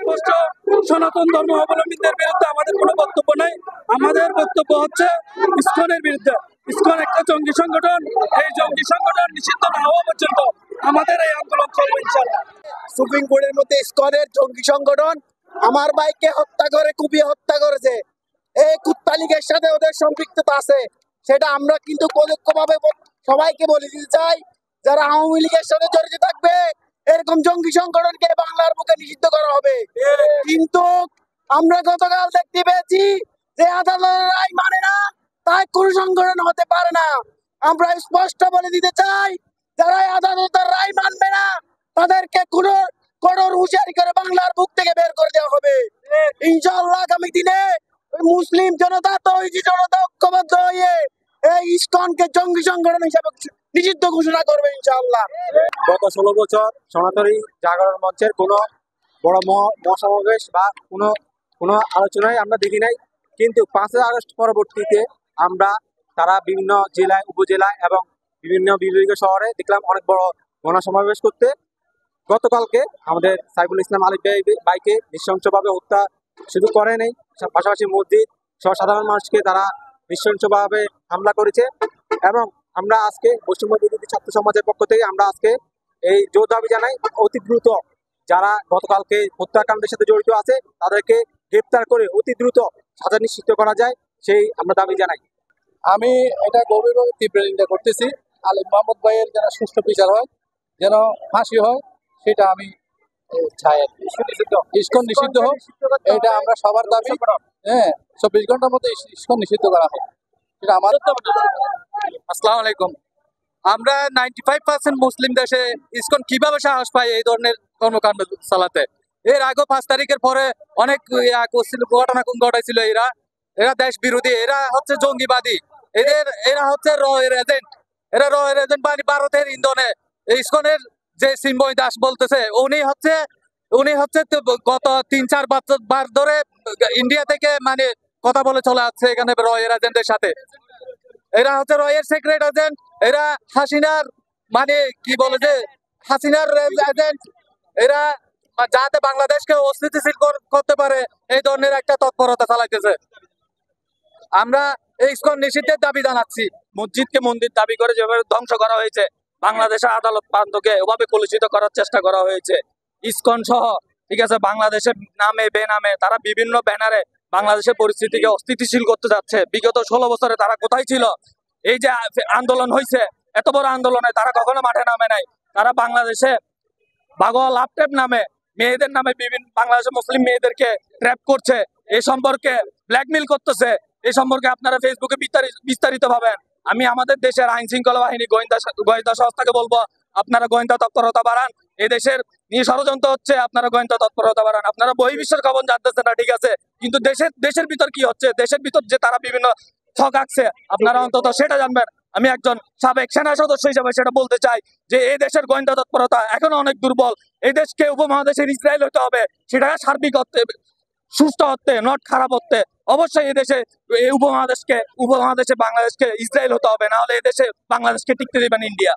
স্পষ্ট সনাতন ধর্ম অবলম্বীদের বিরুদ্ধে আমাদের কোনো বক্তব্য নাই। আমাদের বক্তব্য হচ্ছে ইসকনের বিরুদ্ধে। ইসকন একটা জঙ্গি সংগঠন, এই জঙ্গি সংগঠন নিষিদ্ধ না হওয়া পর্যন্ত আমাদের এই আন্দোলন চলবে ইনশাআল্লাহ। সুপ্রিম কোর্টের মধ্যে ইসকনের জঙ্গি সংগঠন আমার ভাইকে হত্যা করে, কুপিয়ে হত্যা করেছে। এই কুত্তা লীগের সাথে ওদের সম্পৃক্ততা আছে, সেটা আমরা কিন্তু পরোক্ষভাবে সবাইকে বলে দিতে চাই। যারা আওয়ামী লীগের সাথে জড়িত থাকবে, এরকম জঙ্গি সংগঠনকে বাংলার বুকে নিষিদ্ধ করা হবে। কিন্তু আমরা গতকাল দেখতে পেয়েছি যে আদালতের রায় মানে না, তাই কোন সংগঠন হতে পারে না। আমরা স্পষ্ট বলে দিতে চাই, যারা আদালতের রায় মানবে না তাদেরকে কঠোর হুঁশিয়ারি করে বাংলার বুক থেকে বের করে দেওয়া হবে। ইনশাআল্লাহ আগামী দিনে মুসলিম জনতা, তৌহিদি জনতা ঐক্যবদ্ধ হয়ে এই ইসকনকে জঙ্গি সংগঠন হিসেবে নিষিদ্ধ ঘোষণা করবে ইনশাআল্লাহ। গত 16 বছর সনাতনী জাগরণ মঞ্চের কোনো বড় মহাসমাবেশ বা কোনো আলোচনায় আমরা দেখি নাই, কিন্তু 5ই আগস্ট পরবর্তীতে আমরা তারা বিভিন্ন জেলায়, উপজেলায় এবং বিভিন্ন বিভাগীয় শহরে দেখলাম অনেক বড় গণসমাবেশ করতে। গতকালকে আমাদের সাইফুল ইসলাম আলিফ ভাইকে নৃশংসভাবে হত্যা শুধু করে নেই, পাশাপাশি মসজিদ সহ সাধারণ মানুষকে তারা নৃশংসভাবে হামলা করেছে। এবং আমরা আজকে পশ্চিমবঙ্গ বিরোধী ছাত্র সমাজের পক্ষ থেকে আমরা আজকে এই জোর দাবি জানাই, অতি দ্রুত যারা গতকালকে হত্যাকাণ্ডের সাথে জড়িত আছে তাদেরকে গ্রেপ্তার করে অতি দ্রুত সাজা নিশ্চিত করা যায়, সেই আমরা দাবি জানাই। আমি এটা গভীরভাবে তীব্র নিন্দা করতেছি। আলিফ মাহমুদ ভাইয়ের যেন সুষ্ঠু বিচার হয়, যেন ফাঁসি হয়, সেটা আমি চাই। ইসকন নিষিদ্ধ হোক, এটা আমরা সবার দাবি। 24 ঘন্টার মধ্যে ইসকন নিষিদ্ধ করা হোক, এটা আমার। আসসালামু আলাইকুম। আমরা 95% মুসলিম দেশে ইসকন কিভাবে সাহস পায় এই ধরনের কর্মকাণ্ড চালাতে? এর আগে 5 তারিখের পরে অনেক ঘটনা ঘটাইছিল। এরা দেশ বিরোধী, এরা হচ্ছে জঙ্গিবাদী, এরা হচ্ছে র এর এজেন্ট মানে ভারতের ইন্ধনে। ইসকনের যে সিম্বই দাস বলতেছে, উনি হচ্ছে গত 3-4 বার ধরে ইন্ডিয়া থেকে মানে কথা বলে চলে আসছে এখানে রয়ের এজেন্টের সাথে। এরা হচ্ছে রয়ের সিক্রেট এজেন্ট, এরা হাসিনার মানে কি বলে যে হাসিনার এজেন্ট। এরা যাতে বাংলাদেশকে অস্থিতিশীল করতে পারে এই ধরনের একটা তৎপরতা চালাইতেছে। আমরা এই ইসকন নিষিদ্ধের দাবি জানাচ্ছি। মসজিদকে মন্দির দাবি করে যেভাবে ধ্বংস করা হয়েছে, বাংলাদেশের আদালত প্রান্তকে ওভাবে কলুষিত করার চেষ্টা করা হয়েছে, ইসকন সহ, ঠিক আছে, বাংলাদেশের নামে বেনামে তারা বিভিন্ন ব্যানারে বাংলাদেশের পরিস্থিতিকে অস্থিতিশীল করতে যাচ্ছে। বিগত 16 বছরে তারা কোথায় ছিল? এই যে আন্দোলন হয়েছে, এত বড় আন্দোলনে তারা কখনো মাঠে নামে নাই। তারা বাংলাদেশে বাগোয়া লাভটেপ নামে মেয়েদের নামে বিভিন্ন বাংলাদেশের মুসলিম মেয়েদেরকে ট্র্যাপ করছে, এই সম্পর্কে ব্ল্যাকমেইল করতেছে। এই সম্পর্কে আপনারা ফেসবুকে বিস্তারিত পাবেন। আমি আমাদের দেশের আইন শৃঙ্খলা বাহিনী, গোয়েন্দা সংস্থাকে বলবো, আপনারা গোয়েন্দা তৎপরতা বাড়ান। এই দেশের নিয়ে ষড়যন্ত্র হচ্ছে, আপনারা গোয়েন্দা তৎপরতা বাড়ান। আপনারা বহির্বিশ্বের খবর জানতেছেন না, ঠিক আছে, কিন্তু দেশের ভিতর কি হচ্ছে, দেশের ভিতর যে তারা বিভিন্ন ছক আঁকছে, আপনারা অন্তত সেটা জানবেন। আমি একজন সাবেক সেনা সদস্য হিসেবে সেটা বলতে চাই যে এই দেশের গোয়েন্দা তৎপরতা এখনো অনেক দুর্বল। এই দেশকে উপমহাদেশের ইসরায়েল হতে হবে, সেটা সার্বিক অর্থে সুস্থ হতে, নট খারাপ হতে। অবশ্যই এই উপমহাদেশে বাংলাদেশকে ইসরায়েল হতে হবে, না হলে এই দেশে বাংলাদেশকে টিকতে দেবেন ইন্ডিয়া।